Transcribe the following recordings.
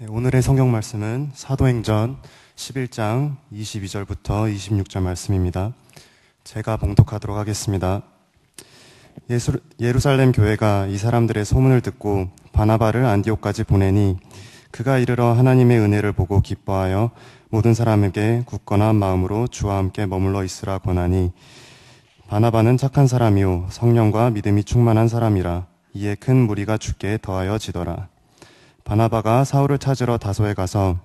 네, 오늘의 성경 말씀은 사도행전 11장 22절부터 26절 말씀입니다. 제가 봉독하도록 하겠습니다. 예루살렘 교회가 이 사람들의 소문을 듣고 바나바를 안디옥까지 보내니 그가 이르러 하나님의 은혜를 보고 기뻐하여 모든 사람에게 굳건한 마음으로 주와 함께 머물러 있으라 권하니, 바나바는 착한 사람이요 성령과 믿음이 충만한 사람이라 이에 큰 무리가 주께 더하여 지더라. 바나바가 사울을 찾으러 다소에 가서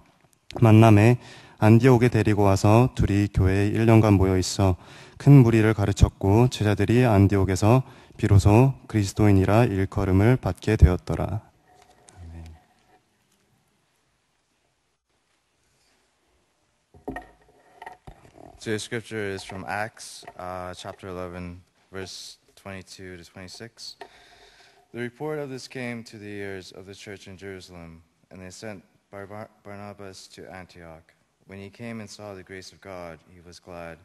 만남에 안디옥에 데리고 와서 둘이 교회에 1년간 모여 있어 큰 무리를 가르쳤고, 제자들이 안디옥에서 비로소 그리스도인이라 일컬음을 받게 되었더라. 아멘. Today's scripture is from Acts chapter 11, verse 22 to 26. The report of this came to the ears of the church in Jerusalem, and they sent Barnabas to Antioch. When he came and saw the grace of God, he was glad,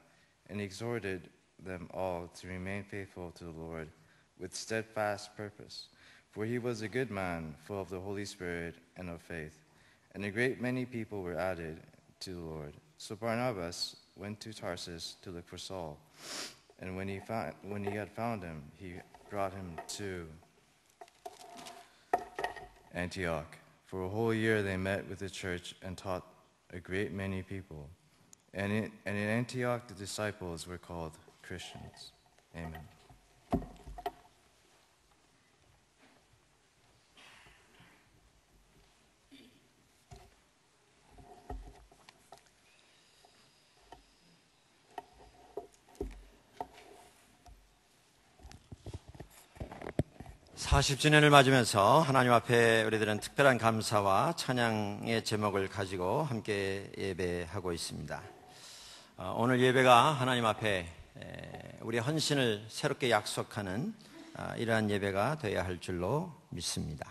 and he exhorted them all to remain faithful to the Lord with steadfast purpose. For he was a good man, full of the Holy Spirit and of faith. And a great many people were added to the Lord. So Barnabas went to Tarsus to look for Saul. And when he had found him, he brought him to Antioch. For a whole year they met with the church and taught a great many people. And in Antioch the disciples were called Christians. Amen. (40주년을) 맞으면서 하나님 앞에 우리들은 특별한 감사와 찬양의 제목을 가지고 함께 예배하고 있습니다. 오늘 예배가 하나님 앞에 우리의 헌신을 새롭게 약속하는 이러한 예배가 되어야 할 줄로 믿습니다.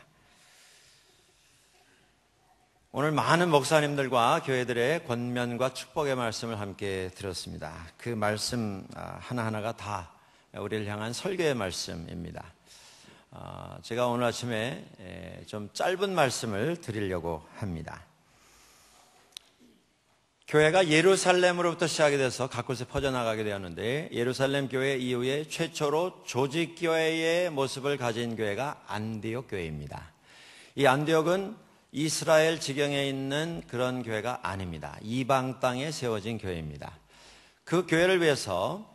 오늘 많은 목사님들과 교회들의 권면과 축복의 말씀을 함께 들었습니다. 그 말씀 하나하나가 다 우리를 향한 설교의 말씀입니다. 제가 오늘 아침에 좀 짧은 말씀을 드리려고 합니다. 교회가 예루살렘으로부터 시작이 돼서 각곳에 퍼져나가게 되었는데, 예루살렘 교회 이후에 최초로 조직교회의 모습을 가진 교회가 안디옥 교회입니다. 이 안디옥은 이스라엘 지경에 있는 그런 교회가 아닙니다. 이방 땅에 세워진 교회입니다. 그 교회를 위해서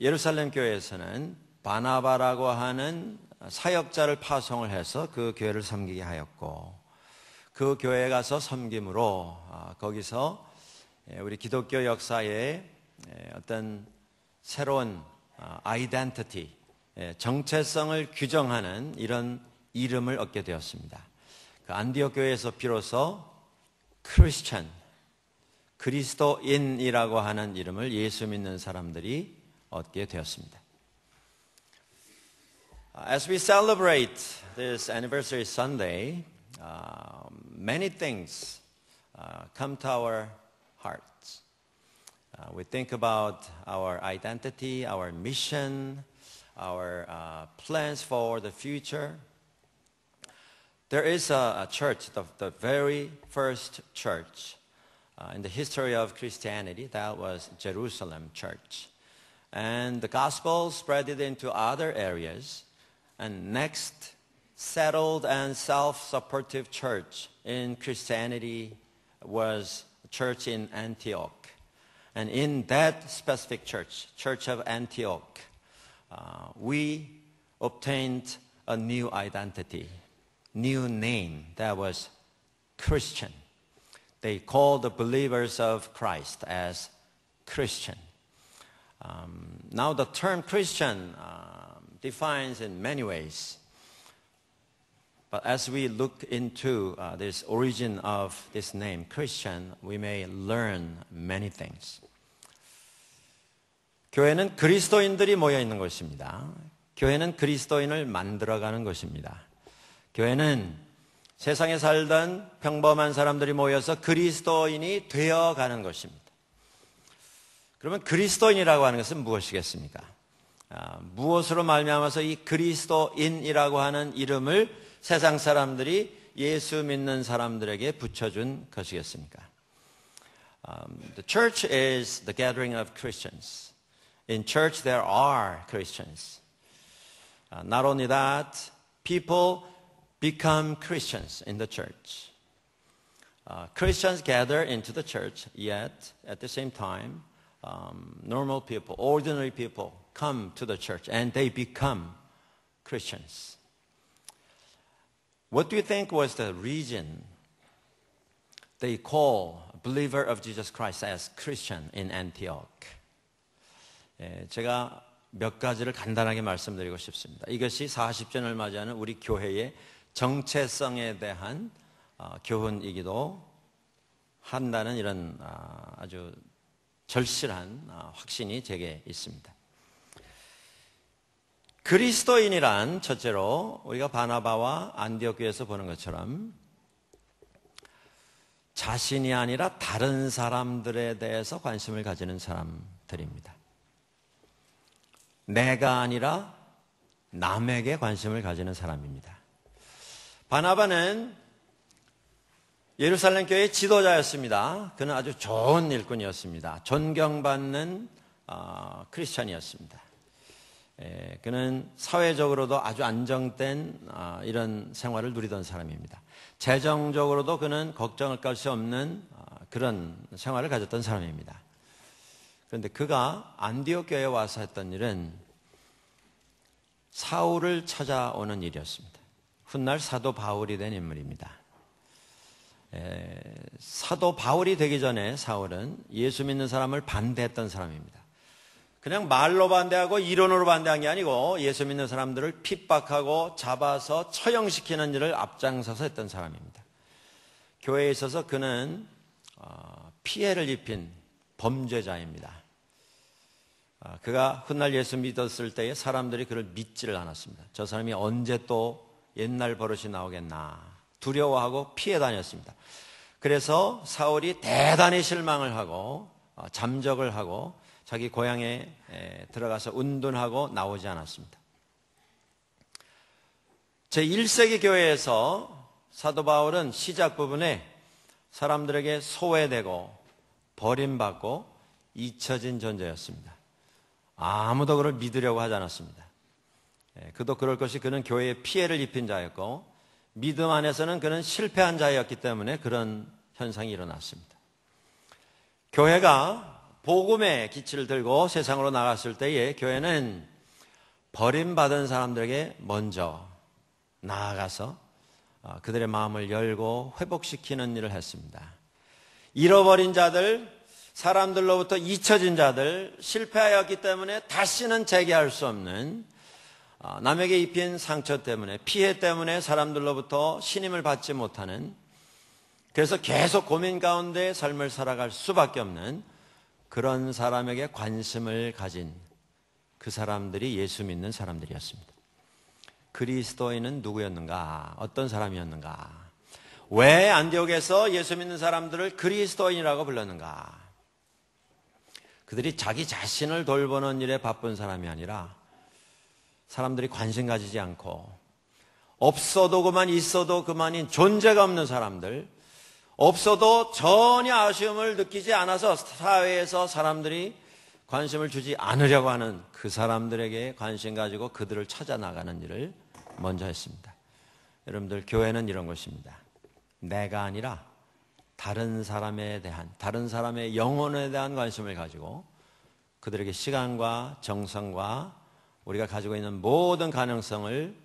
예루살렘 교회에서는 바나바라고 하는 사역자를 파송을 해서 그 교회를 섬기게 하였고, 그 교회에 가서 섬김으로 거기서 우리 기독교 역사의 어떤 새로운 아이덴티티, 정체성을 규정하는 이런 이름을 얻게 되었습니다. 그 안디옥 교회에서 비로소 크리스천, 그리스도인이라고 하는 이름을 예수 믿는 사람들이 얻게 되었습니다. As we celebrate this anniversary Sunday, many things come to our hearts. We think about our identity, our mission, our plans for the future. There is a church, the very first church in the history of Christianity, that was Jerusalem Church. And the gospel spread it into other areas. And next, settled and self-supportive church in Christianity was a church in Antioch. And in that specific church, Church of Antioch, we obtained a new identity, new name, that was Christian. They called the believers of Christ as Christian. Now the term Christian defines in many ways. But as we look into this origin of this name, Christian, we may learn many things. 교회는 그리스도인들이 모여 있는 곳입니다. 교회는 그리스도인을 만들어가는 곳입니다. 교회는 세상에 살던 평범한 사람들이 모여서 그리스도인이 되어가는 것입니다. 그러면 그리스도인이라고 하는 것은 무엇이겠습니까? 무엇으로 말미암아서 이 그리스도인이라고 하는 이름을 세상 사람들이 예수 믿는 사람들에게 붙여준 것이겠습니까? The church is the gathering of Christians. In church there are Christians. Not only that, people become Christians in the church. Christians gather into the church, yet at the same time, normal people, ordinary people come to the church and they become Christians. What do you think was the reason they call a believer of Jesus Christ as Christian in Antioch? 제가 몇 가지를 간단하게 말씀드리고 싶습니다. 이것이 40주년을 맞이하는 우리 교회의 정체성에 대한 교훈이기도 한다는 이런 아주 절실한 확신이 제게 있습니다. 그리스도인이란 첫째로 우리가 바나바와 안디옥 교회에서 보는 것처럼 자신이 아니라 다른 사람들에 대해서 관심을 가지는 사람들입니다. 내가 아니라 남에게 관심을 가지는 사람입니다. 바나바는 예루살렘 교회의 지도자였습니다. 그는 아주 좋은 일꾼이었습니다. 존경받는 크리스찬이었습니다. 그는 사회적으로도 아주 안정된 이런 생활을 누리던 사람입니다. 재정적으로도 그는 걱정할 것이 없는 그런 생활을 가졌던 사람입니다. 그런데 그가 안디옥 교회에 와서 했던 일은 사울을 찾아오는 일이었습니다. 훗날 사도 바울이 된 인물입니다. 사도 바울이 되기 전에 사울은 예수 믿는 사람을 반대했던 사람입니다. 그냥 말로 반대하고 이론으로 반대한 게 아니고 예수 믿는 사람들을 핍박하고 잡아서 처형시키는 일을 앞장서서 했던 사람입니다. 교회에 있어서 그는 피해를 입힌 범죄자입니다. 그가 훗날 예수 믿었을 때에 사람들이 그를 믿지를 않았습니다. 저 사람이 언제 또 옛날 버릇이 나오겠나 두려워하고 피해 다녔습니다. 그래서 사울이 대단히 실망을 하고 잠적을 하고 자기 고향에 들어가서 운둔하고 나오지 않았습니다. 제1세기 교회에서 사도 바울은 시작 부분에 사람들에게 소외되고 버림받고 잊혀진 존재였습니다. 아무도 그를 믿으려고 하지 않았습니다. 그도 그럴 것이 그는 교회에 피해를 입힌 자였고 믿음 안에서는 그는 실패한 자였기 때문에 그런 현상이 일어났습니다. 교회가 복음의 기치를 들고 세상으로 나갔을 때에 교회는 버림받은 사람들에게 먼저 나아가서 그들의 마음을 열고 회복시키는 일을 했습니다. 잃어버린 자들, 사람들로부터 잊혀진 자들, 실패하였기 때문에 다시는 재개할 수 없는 남에게 입힌 상처 때문에 피해 때문에 사람들로부터 신임을 받지 못하는 그래서 계속 고민 가운데 삶을 살아갈 수밖에 없는 그런 사람에게 관심을 가진 그 사람들이 예수 믿는 사람들이었습니다. 그리스도인은 누구였는가? 어떤 사람이었는가? 왜 안디옥에서 예수 믿는 사람들을 그리스도인이라고 불렀는가? 그들이 자기 자신을 돌보는 일에 바쁜 사람이 아니라 사람들이 관심 가지지 않고 없어도 그만 있어도 그만인 존재가 없는 사람들, 없어도 전혀 아쉬움을 느끼지 않아서 사회에서 사람들이 관심을 주지 않으려고 하는 그 사람들에게 관심 가지고 그들을 찾아 나가는 일을 먼저 했습니다. 여러분들, 교회는 이런 것입니다. 내가 아니라 다른 사람에 대한, 다른 사람의 영혼에 대한 관심을 가지고 그들에게 시간과 정성과 우리가 가지고 있는 모든 가능성을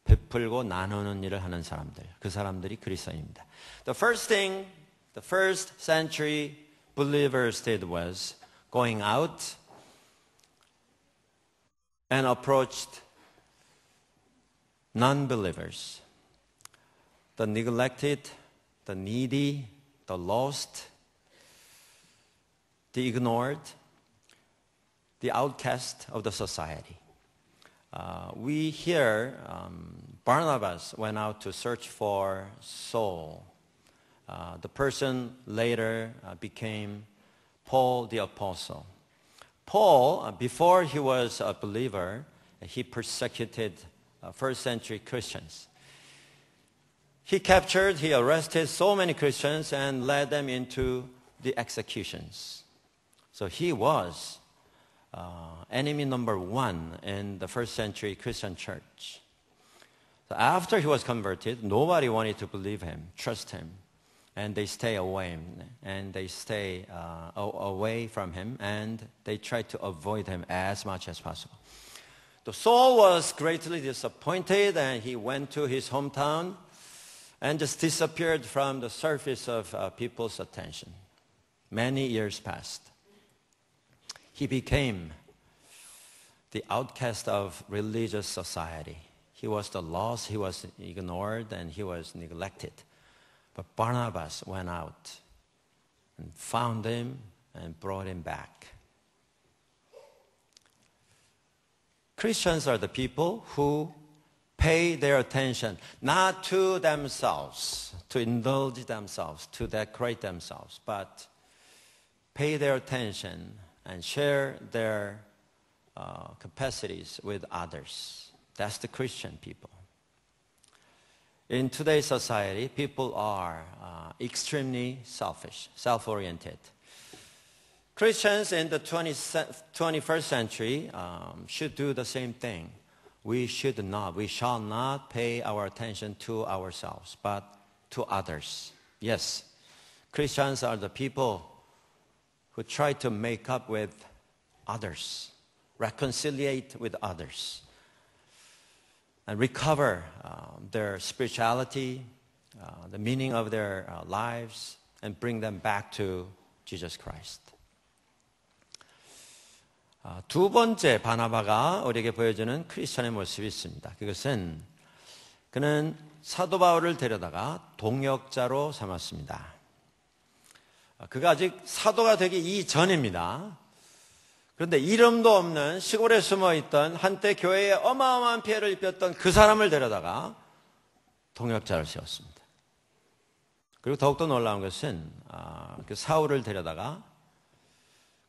베풀고 나누는 일을 하는 사람들, 그 사람들이 그리스도인입니다. The first thing the first century believers did was going out and approached non-believers, the neglected, the needy, the lost, the ignored, the outcast of the society. We hear Barnabas went out to search for Saul. The person later became Paul the Apostle. Paul, before he was a believer, he persecuted first century Christians. he arrested so many Christians and led them into the executions. So he was enemy number one in the first century Christian church. So after he was converted, nobody wanted to believe him, trust him, and they stay away, and they stay away from him, and they try to avoid him as much as possible. So Saul was greatly disappointed, and he went to his hometown and just disappeared from the surface of people's attention. Many years passed. He became the outcast of religious society. He was the lost, he was ignored, and he was neglected. But Barnabas went out and found him and brought him back. Christians are the people who pay their attention not to themselves, to indulge themselves, to decorate themselves, but pay their attention and share their capacities with others. That's the Christian people. In today's society, people are extremely selfish, self-oriented. Christians in the 21st century should do the same thing. We shall not pay our attention to ourselves, but to others. Yes, Christians are the people who try to make up with others, reconciliate with others, and recover their spirituality, the meaning of their lives, and bring them back to Jesus Christ. 두 번째 바나바가 우리에게 보여주는 크리스천의 모습이 있습니다. 그것은 그는 사도 바울을 데려다가 동역자로 삼았습니다. 그가 아직 사도가 되기 이전입니다. 그런데 이름도 없는 시골에 숨어있던 한때 교회에 어마어마한 피해를 입혔던 그 사람을 데려다가 동역자를 세웠습니다. 그리고 더욱더 놀라운 것은 그 사울을 데려다가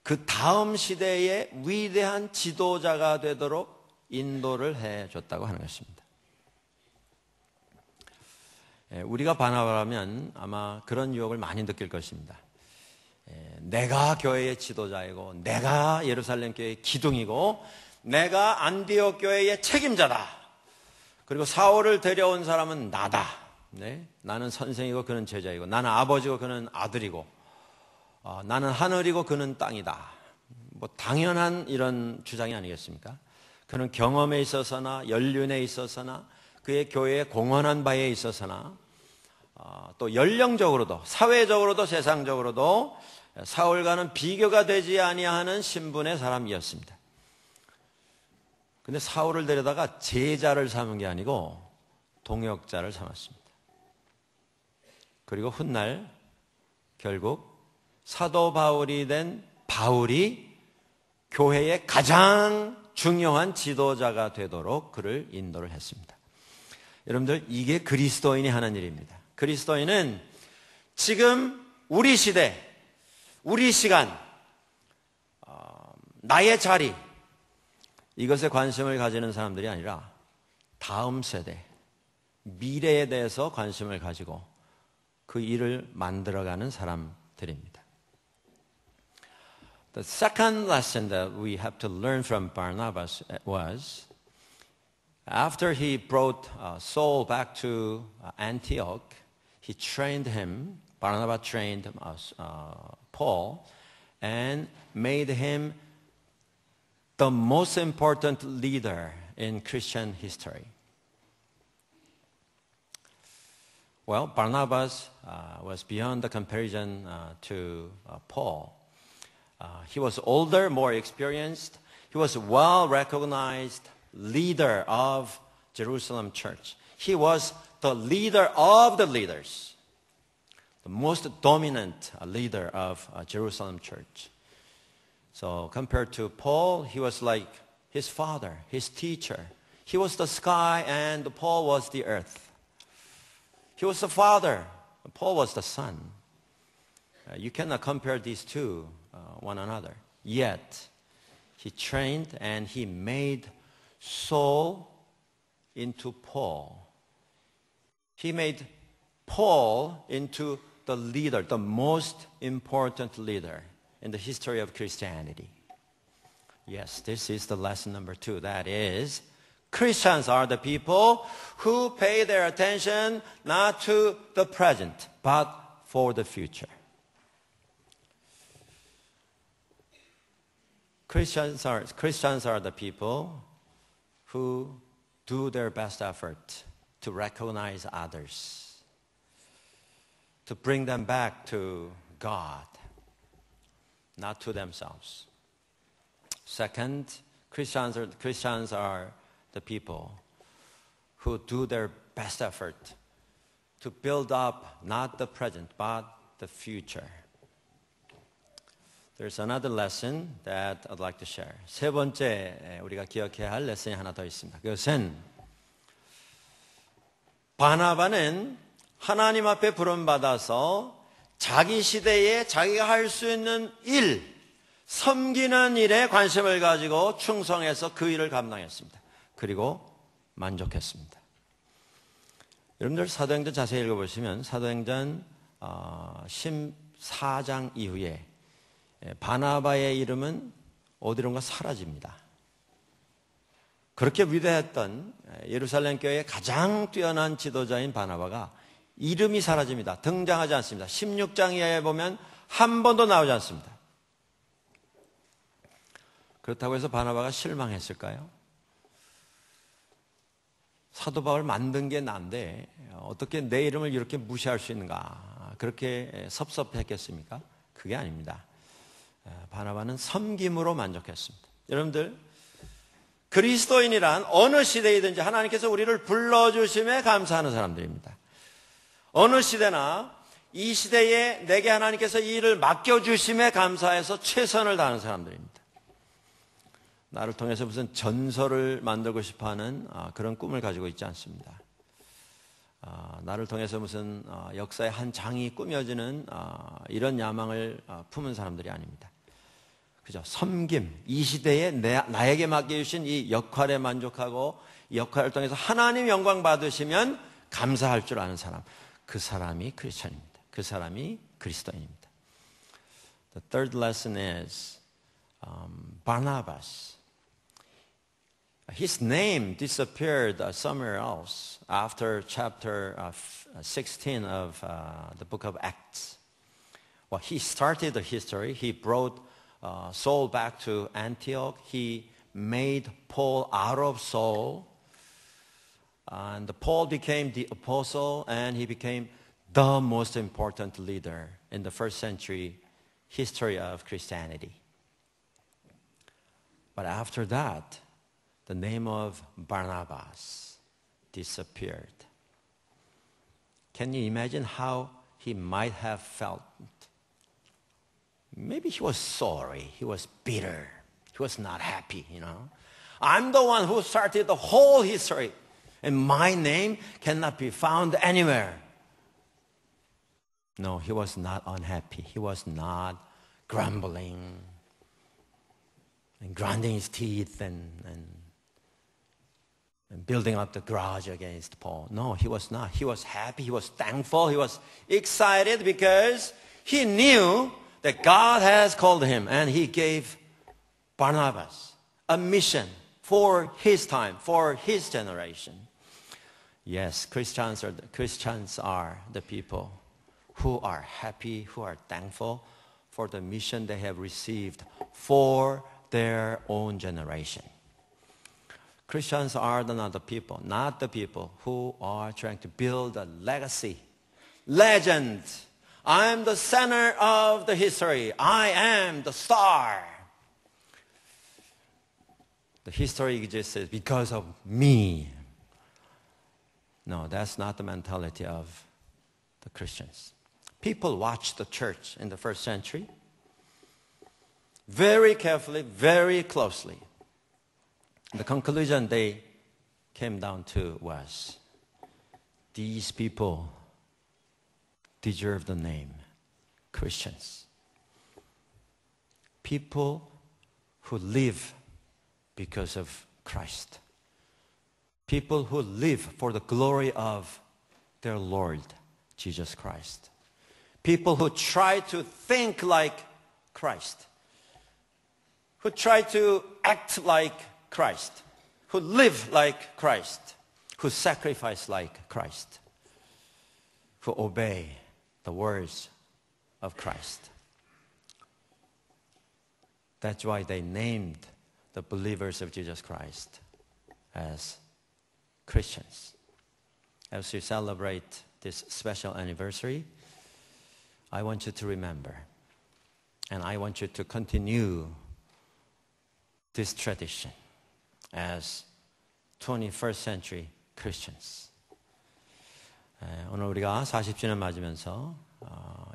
그 다음 시대의 위대한 지도자가 되도록 인도를 해줬다고 하는 것입니다. 우리가 바나바라면 아마 그런 유혹을 많이 느낄 것입니다. 내가 교회의 지도자이고 내가 예루살렘 교회의 기둥이고 내가 안디옥 교회의 책임자다. 그리고 사울을 데려온 사람은 나다. 네? 나는 선생이고 그는 제자이고 나는 아버지고 그는 아들이고 나는 하늘이고 그는 땅이다. 뭐 당연한 이런 주장이 아니겠습니까? 그는 경험에 있어서나 연륜에 있어서나 그의 교회에 공헌한 바에 있어서나 또 연령적으로도 사회적으로도 세상적으로도 사울과는 비교가 되지 아니하는 신분의 사람이었습니다. 근데 사울을 데려다가 제자를 삼은 게 아니고 동역자를 삼았습니다. 그리고 훗날 결국 사도 바울이 된 바울이 교회의 가장 중요한 지도자가 되도록 그를 인도를 했습니다. 여러분들, 이게 그리스도인이 하는 일입니다. 그리스도인은 지금 우리 시대, 우리 시간, 나의 자리, 이것에 관심을 가지는 사람들이 아니라 다음 세대, 미래에 대해서 관심을 가지고 그 일을 만들어가는 사람들입니다. The second lesson that we have to learn from Barnabas was after he brought Saul back to Antioch, he trained him, Barnabas trained Paul, and made him the most important leader in Christian history. Well, Barnabas was beyond the comparison to Paul. He was older, more experienced. He was a well-recognized leader of Jerusalem church. He was the leader of the leaders, the most dominant leader of Jerusalem church. So compared to Paul, he was like his father, his teacher. He was the sky and Paul was the earth. He was the father, Paul was the son. You cannot compare these two one another. Yet, he trained and he made Saul into Paul. He made Paul into the leader, the most important leader in the history of Christianity. Yes, this is the lesson number 2. That is, Christians are the people who pay their attention not to the present, but for the future. Christians are the people who do their best effort to recognize others, to bring them back to God, not to themselves. Second, Christians are the people who do their best effort to build up not the present, but the future. There's another lesson that I'd like to share. 세 번째 우리가 기억해야 할 레슨이 하나 더 있습니다. 그것은 바나바는 하나님 앞에 부름받아서 자기 시대에 자기가 할 수 있는 일, 섬기는 일에 관심을 가지고 충성해서 그 일을 감당했습니다. 그리고 만족했습니다. 여러분들 사도행전 자세히 읽어보시면 사도행전 14장 이후에 바나바의 이름은 어디론가 사라집니다. 그렇게 위대했던 예루살렘 교회의 가장 뛰어난 지도자인 바나바가 이름이 사라집니다. 등장하지 않습니다. 16장 이하에 보면 한 번도 나오지 않습니다. 그렇다고 해서 바나바가 실망했을까요? 사도 바울 만든 게 난데 어떻게 내 이름을 이렇게 무시할 수 있는가? 그렇게 섭섭했겠습니까? 그게 아닙니다. 바나바는 섬김으로 만족했습니다. 여러분들, 그리스도인이란 어느 시대이든지 하나님께서 우리를 불러주심에 감사하는 사람들입니다. 어느 시대나 이 시대에 내게 하나님께서 이 일을 맡겨주심에 감사해서 최선을 다하는 사람들입니다. 나를 통해서 무슨 전설을 만들고 싶어하는 그런 꿈을 가지고 있지 않습니다. 나를 통해서 무슨 역사의 한 장이 꾸며지는 이런 야망을 품은 사람들이 아닙니다. 그죠? 섬김, 이 시대에 나에게 맡겨주신 이 역할에 만족하고 이 역할을 통해서 하나님 영광 받으시면 감사할 줄 아는 사람, 그 사람이 크리스천입니다. 그 사람이 그리스도인입니다. The third lesson is Barnabas. His name disappeared somewhere else after chapter 16 of the book of Acts. Well, he started the history. He brought Saul back to Antioch. He made Paul out of Saul. And Paul became the apostle, and he became the most important leader in the first century history of Christianity. But after that, the name of Barnabas disappeared. Can you imagine how he might have felt? Maybe he was sorry, he was bitter, he was not happy, I'm the one who started the whole history, and my name cannot be found anywhere. No, he was not unhappy. He was not grumbling and grinding his teeth and building up the grudge against Paul. No, he was not. He was happy. He was thankful. He was excited because he knew that God has called him, and he gave Barnabas a mission for his time, for his generation. Yes, Christians are the people who are happy, who are thankful for the mission they have received for their own generation. Christians are not the people who are trying to build a legacy, legend. I'm the center of the history. I am the star. The history exists because of me. No, that's not the mentality of the Christians. People watched the church in the first century very carefully, very closely. The conclusion they came down to was, these people deserve the name Christians. People who live because of Christ. People who live for the glory of their Lord, Jesus Christ. People who try to think like Christ, who try to act like Christ, who live like Christ, who sacrifice like Christ, who obey the words of Christ. That's why they named the believers of Jesus Christ as Christians. As we celebrate this special anniversary, I want you to remember, and I want you to continue this tradition as 21st century Christians. 오늘 우리가 40주년 맞으면서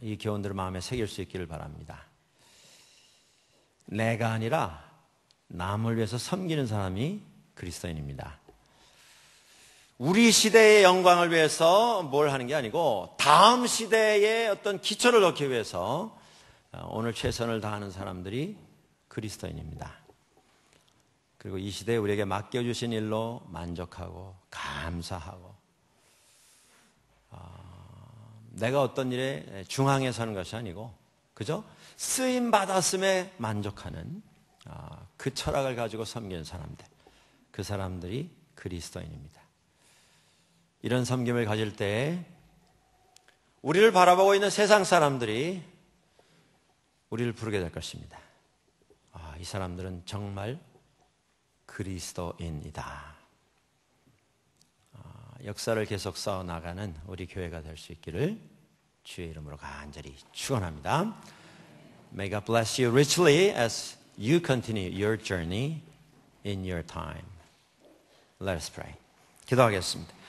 이 교훈들을 마음에 새길 수 있기를 바랍니다. 내가 아니라 남을 위해서 섬기는 사람이 그리스도인입니다. 우리 시대의 영광을 위해서 뭘 하는 게 아니고 다음 시대의 어떤 기초를 넣기 위해서 오늘 최선을 다하는 사람들이 그리스도인입니다. 그리고 이 시대에 우리에게 맡겨주신 일로 만족하고 감사하고 내가 어떤 일에 중앙에 서는 것이 아니고 그죠? 쓰임 받았음에 만족하는 그 철학을 가지고 섬기는 사람들, 그 사람들이 그리스도인입니다. 이런 섬김을 가질 때 우리를 바라보고 있는 세상 사람들이 우리를 부르게 될 것입니다. 이 사람들은 정말 그리스도인이다. 역사를 계속 쌓아나가는 우리 교회가 될 수 있기를 주의 이름으로 간절히 축원합니다. May God bless you richly as you continue your journey in your time. Let us pray. 기도하겠습니다.